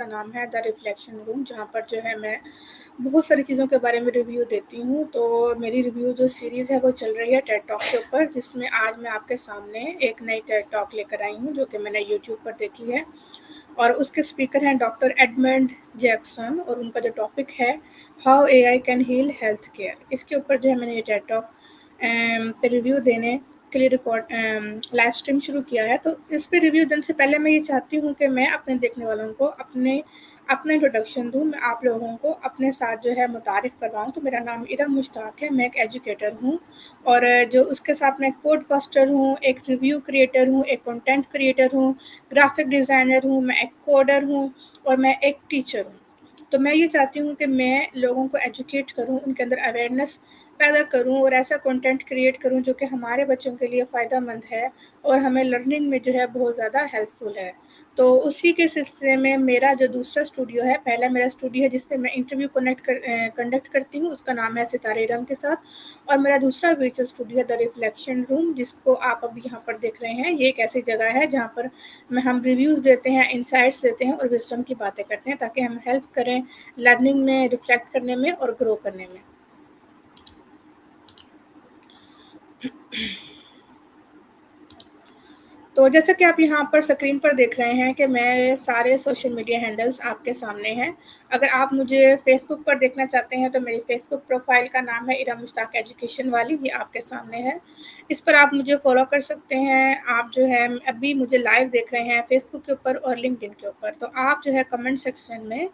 का नाम है द रिफ्लेक्शन रूम, जहाँ पर जो है मैं बहुत सारी चीज़ों के बारे में रिव्यू देती हूँ। तो मेरी रिव्यू जो सीरीज़ है वो चल रही है टेड टॉक के ऊपर, जिसमें आज मैं आपके सामने एक नई टेड टॉक लेकर आई हूँ जो कि मैंने यूट्यूब पर देखी है। और उसके स्पीकर हैं डॉक्टर एडमंड जैक्सन, और उनका जो टॉपिक है how AI can heal health care. इसके ऊपर जो है मैंने ये टेड टॉक पे रिव्यू देने के लिए लाइव स्ट्रीम शुरू किया है। तो इस पे रिव्यू देने से पहले मैं ये चाहती हूँ कि मैं अपने देखने वालों को अपना इंट्रोडक्शन दूँ, मैं आप लोगों को अपने साथ जो है मुतारिफ़ करवाऊँ। तो मेरा नाम इरा मुश्ताक है, मैं एक एजुकेटर हूँ, और जो उसके साथ मैं एक पॉडकास्टर हूँ, एक रिव्यू क्रिएटर हूँ, एक कंटेंट क्रिएटर हूँ, ग्राफिक डिज़ाइनर हूँ, मैं एक कोडर हूँ, और मैं एक टीचर हूँ। तो मैं ये चाहती हूँ कि मैं लोगों को एजुकेट करूँ, उनके अंदर अवेयरनेस पैदा करूँ, और ऐसा कंटेंट क्रिएट करूँ जो कि हमारे बच्चों के लिए फ़ायदेमंद है और हमें लर्निंग में जो है बहुत ज़्यादा हेल्पफुल है। तो उसी के सिलसिले में मेरा जो दूसरा स्टूडियो है, पहला मेरा स्टूडियो है जिसपे मैं इंटरव्यू कंडक्ट करती हूँ, उसका नाम है सितारे रंग के साथ। और मेरा दूसरा वर्चुअल स्टूडियो है द रिफ्लेक्शन रूम, जिसको आप अभी यहाँ पर देख रहे हैं। ये एक ऐसी जगह है जहाँ पर हम रिव्यूज़ देते हैं, इंसाइट्स देते हैं और विजडम की बातें करते हैं, ताकि हम हेल्प करें लर्निंग में, रिफ्लेक्ट करने में और ग्रो करने में। तो जैसा कि आप यहाँ पर स्क्रीन पर देख रहे हैं कि मेरे सारे सोशल मीडिया हैंडल्स आपके सामने हैं। अगर आप मुझे फेसबुक पर देखना चाहते हैं तो मेरी फेसबुक प्रोफाइल का नाम है इरा मुश्ताक एजुकेशन वाली, ये आपके सामने है। इस पर आप मुझे फॉलो कर सकते हैं। आप जो है अभी मुझे लाइव देख रहे हैं फेसबुक के ऊपर और लिंक्डइन के ऊपर। तो आप जो है कमेंट सेक्शन में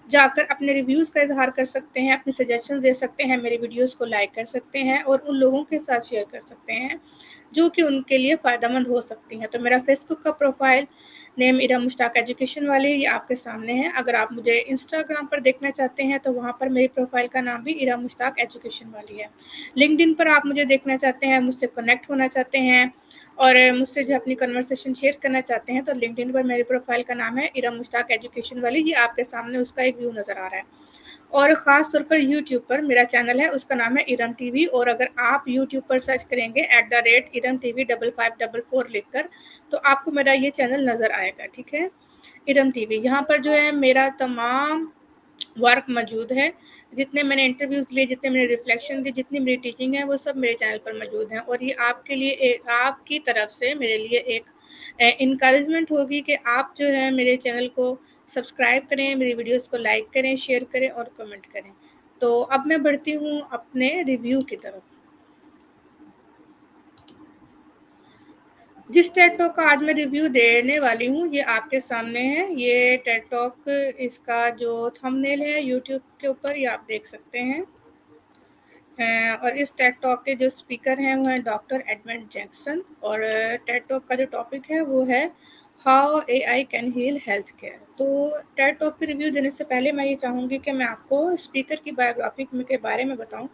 जाकर अपने रिव्यूज़ का इजहार कर सकते हैं, अपने सजेशन दे सकते हैं, मेरे वीडियोज़ को लाइक कर सकते हैं और उन लोगों के साथ शेयर कर सकते हैं जो कि उनके लिए फ़ायदेमंद हो सकती हैं। तो मेरा फेसबुक का प्रोफाइल नेम इरा मुश्ताक एजुकेशन वाली, ये आपके सामने है। अगर आप मुझे इंस्टाग्राम पर देखना चाहते हैं तो वहाँ पर मेरी प्रोफाइल का नाम भी इरा मुश्ताक एजुकेशन वाली है। लिंक्डइन पर आप मुझे देखना चाहते हैं, मुझसे कनेक्ट होना चाहते हैं और मुझसे जो अपनी कन्वर्सेशन शेयर करना चाहते हैं, तो लिंक्डइन पर मेरी प्रोफाइल का नाम है इरा मुश्ताक एजुकेशन वाली, ये आपके सामने उसका एक व्यू नज़र आ रहा है। और ख़ास तौर पर यूट्यूब पर मेरा चैनल है, उसका नाम है इरम टीवी। और अगर आप यूट्यूब पर सर्च करेंगे @इरम टीवी 5544 लिखकर, तो आपको मेरा ये चैनल नज़र आएगा, ठीक है। इरम टीवी, यहाँ पर जो है मेरा तमाम वर्क मौजूद है। जितने मैंने इंटरव्यूज़ लिए, जितने मैंने रिफ्लेक्शन दी, जितनी मेरी टीचिंग है, वो सब मेरे चैनल पर मौजूद हैं। और ये आपके लिए आपकी तरफ से मेरे लिए एक इनकरेजमेंट होगी कि आप जो है मेरे चैनल को सब्सक्राइब करें, मेरी वीडियोस को लाइक करें, शेयर करें और कमेंट करें। तो अब मैं बढ़ती हूँ अपने रिव्यू की तरफ। जिस टेड टॉक का आज मैं रिव्यू देने वाली हूँ ये आपके सामने है। ये टेड टॉक, इसका जो थंबनेल है यूट्यूब के ऊपर, ये आप देख सकते हैं। और इस टेड टॉक के जो स्पीकर हैं वो हैं डॉक्टर एडमंड जैक्सन। और टेड टॉक का जो टॉपिक है वो है how AI can heal health care. तो टेड टॉक पे रिव्यू देने से पहले मैं ये चाहूँगी कि मैं आपको स्पीकर की बायोग्राफी के बारे में बताऊँ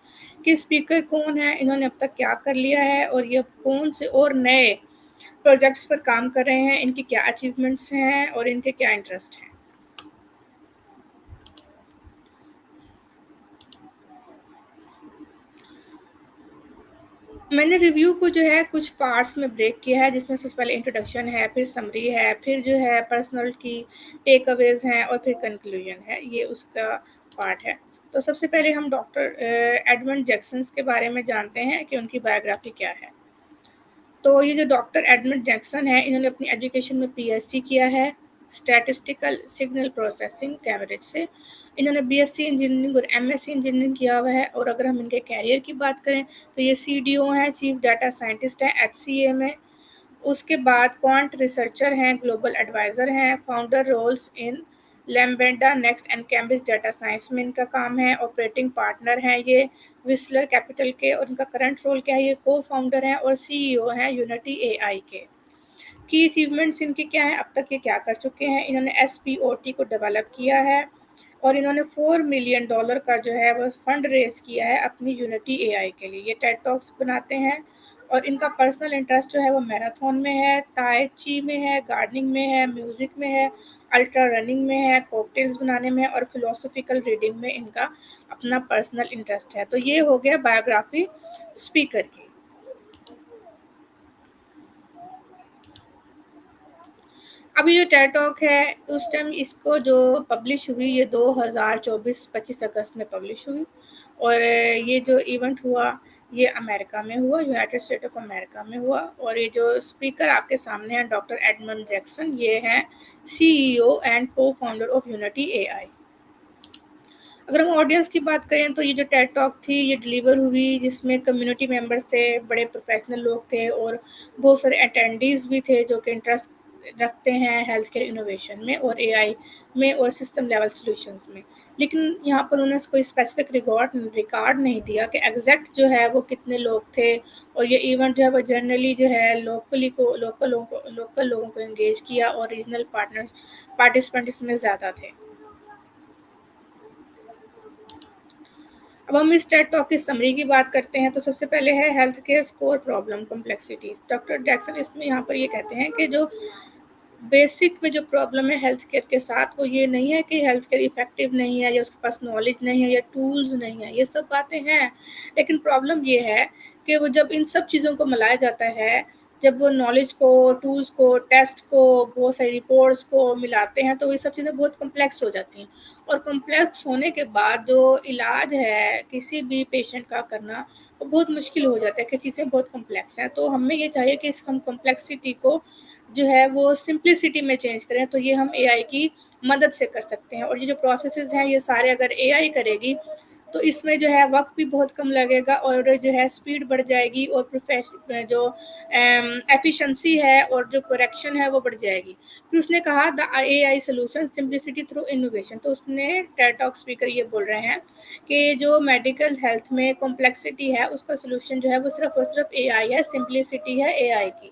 कि स्पीकर कौन है, इन्होंने अब तक क्या कर लिया है और ये कौन से और नए प्रोजेक्ट्स पर काम कर रहे हैं, इनकी क्या अचीवमेंट्स हैं और इनके क्या इंटरेस्ट हैं। मैंने रिव्यू को जो है कुछ पार्ट्स में ब्रेक किया है, जिसमें सबसे पहले इंट्रोडक्शन है, फिर समरी है, फिर जो है पर्सनल की टेक अवेज हैं और फिर कंक्लूजन है, ये उसका पार्ट है। तो सबसे पहले हम डॉक्टर एडमंड जैक्सन्स के बारे में जानते हैं कि उनकी बायोग्राफी क्या है। तो ये जो डॉक्टर एडमंड जैक्सन है, इन्होंने अपनी एजुकेशन में पीएचडी किया है स्टैटिस्टिकल सिग्नल प्रोसेसिंग कैम्ब्रिज से। इन्होंने बीएससी इंजीनियरिंग और एमएससी इंजीनियरिंग किया हुआ है। और अगर हम इनके कैरियर की बात करें तो ये सीडीओ हैं, चीफ डाटा साइंटिस्ट हैं एचसीए में। उसके बाद क्वांट रिसर्चर हैं, ग्लोबल एडवाइज़र हैं, founder roles in Lambda Next and Cambridge data science में इनका काम है। ऑपरेटिंग पार्टनर हैं ये विस्लर कैपिटल के, और इनका करंट रोल क्या है, ये को फाउंडर हैं और सीईओ हैं यूनिटी एआई के। की अचीवमेंट्स इनकी क्या है, अब तक ये क्या कर चुके हैं। इन्होंने एसपीओटी को डेवलप किया है और इन्होंने $4 मिलियन का जो है वो फंड रेज किया है अपनी यूनिटी एआई के लिए। ये टेड टॉक्स बनाते हैं और इनका पर्सनल इंटरेस्ट जो है वो मैराथन में है, ताई ची में है, गार्डनिंग में है, म्यूजिक में है, अल्ट्रा रनिंग में है, कॉकटेल्स बनाने में और फिलोसफिकल रीडिंग में इनका अपना पर्सनल इंटरेस्ट है। तो ये हो गया बायोग्राफी स्पीकर की। अभी जो टेड टॉक है उस टाइम इसको जो पब्लिश हुई ये 2024 25 अगस्त में पब्लिश हुई, और ये जो इवेंट हुआ ये अमेरिका में हुआ, यूनाइटेड स्टेट ऑफ अमेरिका में हुआ। और ये जो स्पीकर आपके सामने हैं डॉक्टर एडमंड जैक्सन, ये हैं सीईओ एंड को फाउंडर ऑफ यूनिटी एआई। अगर हम ऑडियंस की बात करें तो ये जो टेड टॉक थी ये डिलीवर हुई, जिसमें कम्युनिटी मेंबर्स थे, बड़े प्रोफेशनल लोग थे और बहुत सारे अटेंडीज भी थे जो कि इंटरेस्ट रखते हैं हेल्थ केयर इनोवेशन में और एआई में और सिस्टम लेवल सॉल्यूशंस में। लेकिन यहाँ पर उन्होंने कोई स्पेसिफिक रिकॉर्ड नहीं दिया कि एग्जैक्ट जो है वो कितने लोग थे। और ये इवेंट जो है वो जनरली जो है लोकल लोगों को एंगेज किया और रीजनल पार्टिसिपेंट इसमें ज़्यादा थे। अब हम इस टेड टॉक की समरी की बात करते हैं तो सबसे पहले है health care score problem complexities. Doctor Jackson इसमें यहाँ पर ये कहते हैं कि जो बेसिक में जो प्रॉब्लम है हेल्थ केयर के साथ वो ये नहीं है कि हेल्थ केयर इफेक्टिव नहीं है या उसके पास नॉलेज नहीं है या टूल्स नहीं है, ये सब बातें हैं। लेकिन प्रॉब्लम ये है कि वो जब इन सब चीज़ों को मिलाया जाता है, जब वो नॉलेज को, टूल्स को, टेस्ट को, बहुत सारी रिपोर्ट्स को मिलाते हैं तो ये सब चीज़ें बहुत कम्प्लेक्स हो जाती हैं। और कम्प्लेक्स होने के बाद जो इलाज है किसी भी पेशेंट का करना वो बहुत मुश्किल हो जाता है कि चीज़ें बहुत कम्प्लेक्स हैं। तो हमें ये चाहिए कि इस हम कम्प्लेक्सिटी को जो है वो सिंप्लिसिटी में चेंज करें, तो ये हम एआई की मदद से कर सकते हैं। और ये जो प्रोसेसेस हैं ये सारे अगर एआई करेगी तो इसमें जो है वक्त भी बहुत कम लगेगा और जो है स्पीड बढ़ जाएगी और जो एफिशिएंसी है और जो करेक्शन है वो बढ़ जाएगी। फिर उसने कहा the AI solution simplicity through innovation. तो उसने टेड टॉक स्पीकर ये बोल रहे हैं कि जो मेडिकल हेल्थ में कॉम्प्लेक्सिटी है उसका सोल्यूशन जो है वो सिर्फ और सिर्फ एआई है, सिंप्लिसिटी है एआई की।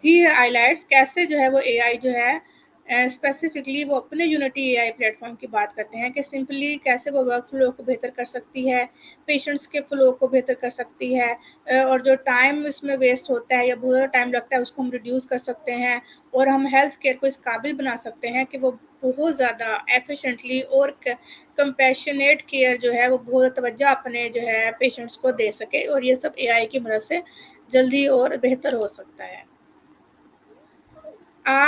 ही हाइलाइट्स कैसे जो है वो एआई जो है स्पेसिफिकली वो अपने यूनिटी एआई प्लेटफॉर्म की बात करते हैं कि सिंपली कैसे वो वर्क फ्लो को बेहतर कर सकती है, पेशेंट्स के फ्लो को बेहतर कर सकती है, और जो टाइम इसमें वेस्ट होता है या बहुत टाइम लगता है उसको हम रिड्यूस कर सकते हैं। और हम हेल्थ केयर को इस काबिल बना सकते हैं कि वो बहुत ज़्यादा एफिशिएंटली और कंपैशनेट केयर जो है वो बहुत तवज्जो अपने जो है पेशेंट्स को दे सके, और ये सब एआई की मदद से जल्दी और बेहतर हो सकता है।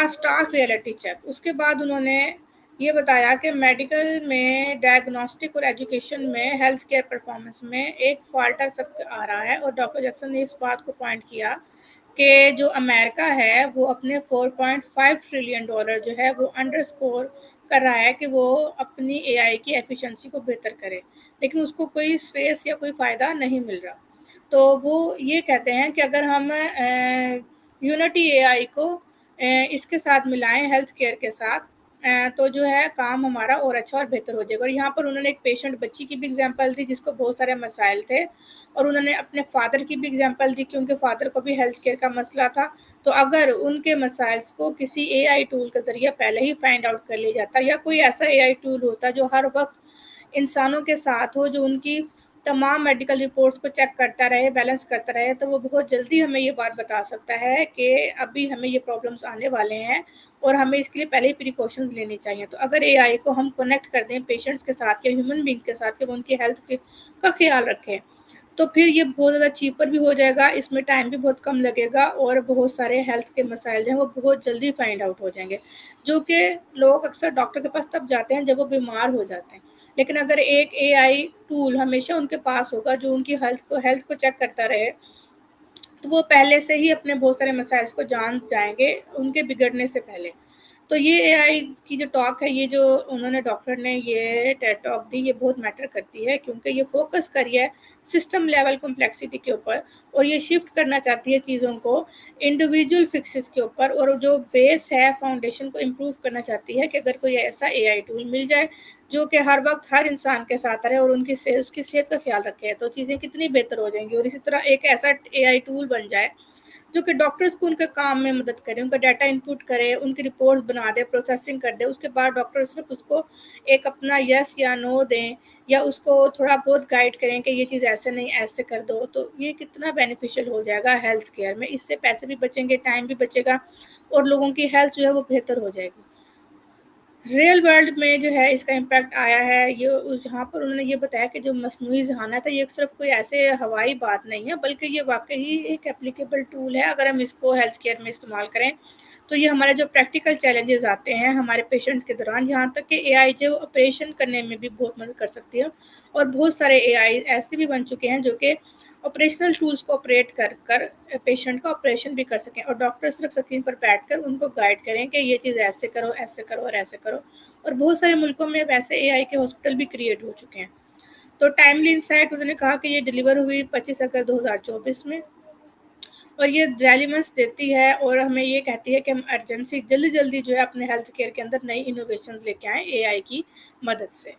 Stark reality check. उसके बाद उन्होंने ये बताया कि मेडिकल में, डायग्नोस्टिक और एजुकेशन में, हेल्थ केयर परफॉर्मेंस में एक फॉल्टर सब आ रहा है। और डॉक्टर जैक्सन ने इस बात को पॉइंट किया कि जो अमेरिका है वो अपने 4.5 ट्रिलियन डॉलर जो है वो अंडरस्कोर कर रहा है कि वो अपनी एआई की एफिशिएंसी को बेहतर करे, लेकिन उसको कोई स्पेस या कोई फ़ायदा नहीं मिल रहा। तो वो ये कहते हैं कि अगर हम यूनिटी एआई को इसके साथ मिलाएं हेल्थ केयर के साथ, तो जो है काम हमारा और अच्छा और बेहतर हो जाएगा। और यहाँ पर उन्होंने एक पेशेंट बच्ची की भी एग्जांपल दी जिसको बहुत सारे मसाइल थे, और उन्होंने अपने फादर की भी एग्जांपल दी कि उनके फादर को भी हेल्थ केयर का मसला था। तो अगर उनके मसाइल्स को किसी एआई टूल के ज़रिए पहले ही फाइंड आउट कर लिया जाता या कोई ऐसा एआई टूल होता जो हर वक्त इंसानों के साथ हो, जो उनकी तमाम मेडिकल रिपोर्ट्स को चेक करता रहे, बैलेंस करता रहे, तो वो बहुत जल्दी हमें ये बात बता सकता है कि अभी हमें ये प्रॉब्लम्स आने वाले हैं और हमें इसके लिए पहले ही प्रिकॉशंस लेनी चाहिए। तो अगर एआई को हम कनेक्ट कर दें पेशेंट्स के साथ या ह्यूमन बींग के साथ कि वो उनकी हेल्थ का ख्याल रखें, तो फिर ये बहुत ज़्यादा चीपर भी हो जाएगा, इसमें टाइम भी बहुत कम लगेगा और बहुत सारे हेल्थ के मसाइल जो हैं वो बहुत जल्दी फाइंड आउट हो जाएंगे, जो कि लोग अक्सर डॉक्टर के पास तब जाते हैं जब वो बीमार हो जाते हैं। लेकिन अगर एक एआई टूल हमेशा उनके पास होगा जो उनकी हेल्थ को चेक करता रहे, तो वो पहले से ही अपने बहुत सारे मसाइल्स को जान जाएंगे उनके बिगड़ने से पहले। तो ये एआई की जो टॉक है, ये जो उन्होंने डॉक्टर ने ये टेड टॉक दी, ये बहुत मैटर करती है क्योंकि ये फोकस करी है सिस्टम लेवल कॉम्प्लेक्सिटी के ऊपर, और ये शिफ्ट करना चाहती है चीज़ों को इंडिविजुअल फिक्सेस के ऊपर, और जो बेस है फाउंडेशन को इम्प्रूव करना चाहती है कि अगर कोई ऐसा एआई टूल मिल जाए जो कि हर वक्त हर इंसान के साथ रहे और उसकी सेहत का ख्याल रखे, तो चीज़ें कितनी बेहतर हो जाएंगी। और इसी तरह एक ऐसा एआई टूल बन जाए जो कि डॉक्टर्स को उनके काम में मदद करे, उनका डाटा इनपुट करे, उनकी रिपोर्ट्स बना दे, प्रोसेसिंग कर दे, उसके बाद डॉक्टर सिर्फ उसको एक अपना यस या नो दें या उसको थोड़ा बहुत गाइड करें कि ये चीज़ ऐसे नहीं ऐसे कर दो, तो ये कितना बेनिफिशियल हो जाएगा हेल्थ केयर में। इससे पैसे भी बचेंगे, टाइम भी बचेगा और लोगों की हेल्थ जो है वो बेहतर हो जाएगी। रियल वर्ल्ड में जो है इसका इम्पैक्ट आया है, ये यहाँ पर उन्होंने ये बताया कि जो मसनूई ज़हानत है ये सिर्फ कोई ऐसे हवाई बात नहीं है, बल्कि ये वाकई एक एप्लीकेबल टूल है। अगर हम इसको हेल्थ केयर में इस्तेमाल करें तो ये हमारे जो प्रैक्टिकल चैलेंजेस आते हैं हमारे पेशेंट के दौरान, यहाँ तक कि एआई जो ऑपरेशन करने में भी बहुत मदद कर सकती है। और बहुत सारे एआई ऐसे भी बन चुके हैं जो कि ऑपरेशनल टूल्स को ऑपरेट कर कर पेशेंट का ऑपरेशन भी कर सकें, और डॉक्टर सिर्फ स्क्रीन पर बैठकर उनको गाइड करें कि ये चीज़ ऐसे करो, ऐसे करो और ऐसे करो। और बहुत सारे मुल्कों में वैसे एआई के हॉस्पिटल भी क्रिएट हो चुके हैं। तो टाइमली इंसाइट उन्होंने कहा कि ये डिलीवर हुई 25 अगस्त 2024 में, और ये रेलिवेंस देती है और हमें ये कहती है कि हम अर्जेंसी जल्दी जल्दी जो है अपने हेल्थ केयर के अंदर नई इनोवेशन लेके आएँ एआई की मदद से,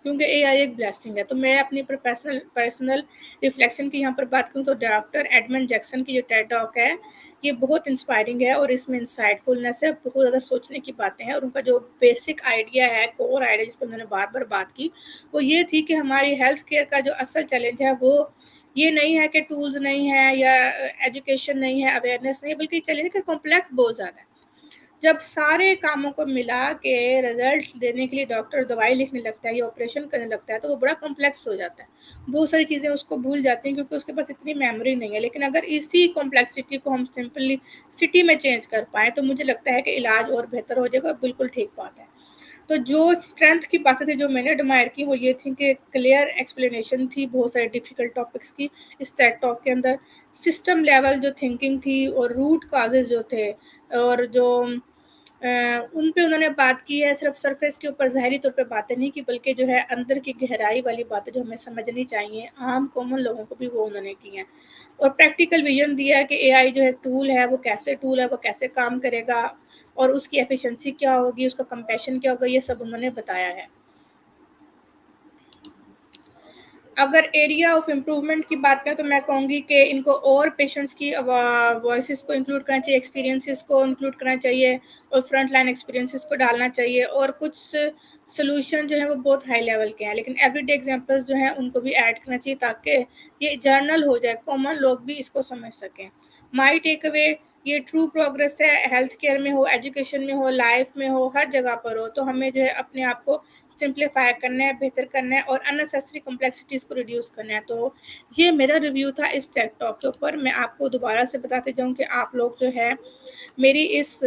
क्योंकि एआई एक ब्लेसिंग है। तो मैं अपनी पर्सनल रिफ्लेक्शन की यहाँ पर बात करूँ तो डॉक्टर एडमंड जैक्सन की जो टेड टॉक है ये बहुत इंस्पायरिंग है, और इसमें इंसाइटफुलनेस है, बहुत ज़्यादा सोचने की बातें हैं। और उनका जो बेसिक आइडिया है, कोर आइडिया जिस पर उन्होंने बार बार बात की, वो ये थी कि हमारी हेल्थ केयर का जो असल चैलेंज है वो ये नहीं है कि टूल्स नहीं है या एजुकेशन नहीं है, अवेयरनेस नहीं है, बल्कि चैलेंज का कॉम्प्लेक्स बहुत ज़्यादा है। जब सारे कामों को मिला के रिजल्ट देने के लिए डॉक्टर दवाई लिखने लगता है या ऑपरेशन करने लगता है तो वो बड़ा कॉम्प्लेक्स हो जाता है। बहुत सारी चीज़ें उसको भूल जाती हैं क्योंकि उसके पास इतनी मेमोरी नहीं है। लेकिन अगर इसी कॉम्प्लेक्सिटी को हम सिंपली सिटी में चेंज कर पाएँ तो मुझे लगता है कि इलाज और बेहतर हो जाएगा। बिल्कुल ठीक बात है। तो जो स्ट्रेंथ की बातें थी जो मैंने एडमायर की वो ये थी कि क्लियर एक्सप्लेनेशन थी बहुत सारे डिफ़िकल्ट टॉपिक्स की इस टेड टॉक के अंदर। सिस्टम लेवल जो थिंकिंग थी और रूट काजेज़ जो थे, और जो उन पे उन्होंने बात की है, सिर्फ सरफेस के ऊपर ज़ाहिरी तौर पे बातें नहीं की, बल्कि जो है अंदर की गहराई वाली बातें जो हमें समझनी चाहिए, आम कॉमन लोगों को भी वो उन्होंने की हैं। और प्रैक्टिकल विज़न दिया है कि एआई जो है टूल है, वो कैसे टूल है, वो कैसे काम करेगा और उसकी एफिशिएंसी क्या होगी, उसका कंपैशन क्या होगा, ये सब उन्होंने बताया है। अगर एरिया ऑफ इम्प्रूवमेंट की बात करें तो मैं कहूँगी कि इनको और पेशेंट्स की वॉइसेस को इंक्लूड करना चाहिए, एक्सपीरियंसेस को इंक्लूड करना चाहिए और फ्रंट लाइन एक्सपीरियंसेस को डालना चाहिए। और कुछ सोल्यूशन जो है वो बहुत हाई लेवल के हैं, लेकिन एवरीडे एग्जांपल्स जो हैं उनको भी ऐड करना चाहिए ताकि ये जर्नल हो जाए, कॉमन लोग भी इसको समझ सकें। माई टेक अवे ये ट्रू प्रोग्रेस है, हेल्थ केयर में हो, एजुकेशन में हो, लाइफ में हो, हर जगह पर हो, तो हमें जो है अपने आप को सिंप्लीफाई करना है, बेहतर करना है और अननेसेसरी कॉम्प्लेक्सिटीज़ को रिड्यूस करना है। तो ये मेरा रिव्यू था इस टेड टॉक के ऊपर। मैं आपको दोबारा से बताते जाऊँ कि आप लोग जो है मेरी इस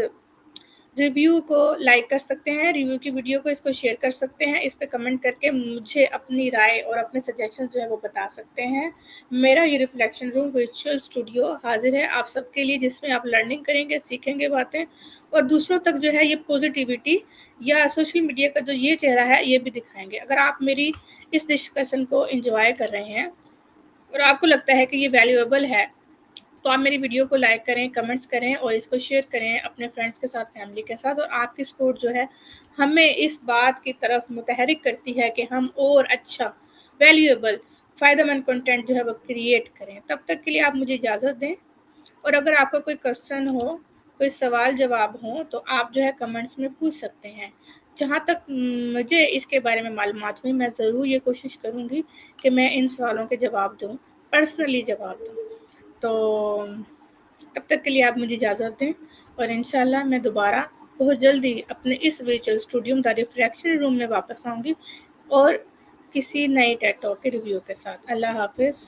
रिव्यू को लाइक कर सकते हैं, रिव्यू की वीडियो को इसको शेयर कर सकते हैं, इस पे कमेंट करके मुझे अपनी राय और अपने सजेशंस जो है वो बता सकते हैं। मेरा ये रिफ्लेक्शन रूम वर्चुअल स्टूडियो हाजिर है आप सबके लिए, जिसमें आप लर्निंग करेंगे, सीखेंगे बातें और दूसरों तक जो है ये पॉजिटिविटी या सोशल मीडिया का जो ये चेहरा है ये भी दिखाएंगे। अगर आप मेरी इस डिस्कशन को एंजॉय कर रहे हैं और आपको लगता है कि ये वैल्यूएबल है तो आप मेरी वीडियो को लाइक करें, कमेंट्स करें और इसको शेयर करें अपने फ्रेंड्स के साथ, फैमिली के साथ। और आपकी सपोर्ट जो है हमें इस बात की तरफ मुतहरिक करती है कि हम और अच्छा वैल्यूएबल फ़ायदेमंद कंटेंट जो है वो क्रिएट करें। तब तक के लिए आप मुझे इजाज़त दें, और अगर आपका कोई क्वेश्चन हो, कोई सवाल जवाब हो तो आप जो है कमेंट्स में पूछ सकते हैं। जहाँ तक मुझे इसके बारे में मालूमात हुई मैं ज़रूर ये कोशिश करूँगी कि मैं इन सवालों के जवाब दूँ, पर्सनली जवाब दूँ। तो तब तक के लिए आप मुझे इजाज़त दें, और इंशाल्लाह मैं दोबारा बहुत जल्दी अपने इस virtual studio the reflection room में वापस आऊँगी और किसी नए टेड टॉक के रिव्यू के साथ। अल्लाह हाफ़िज़।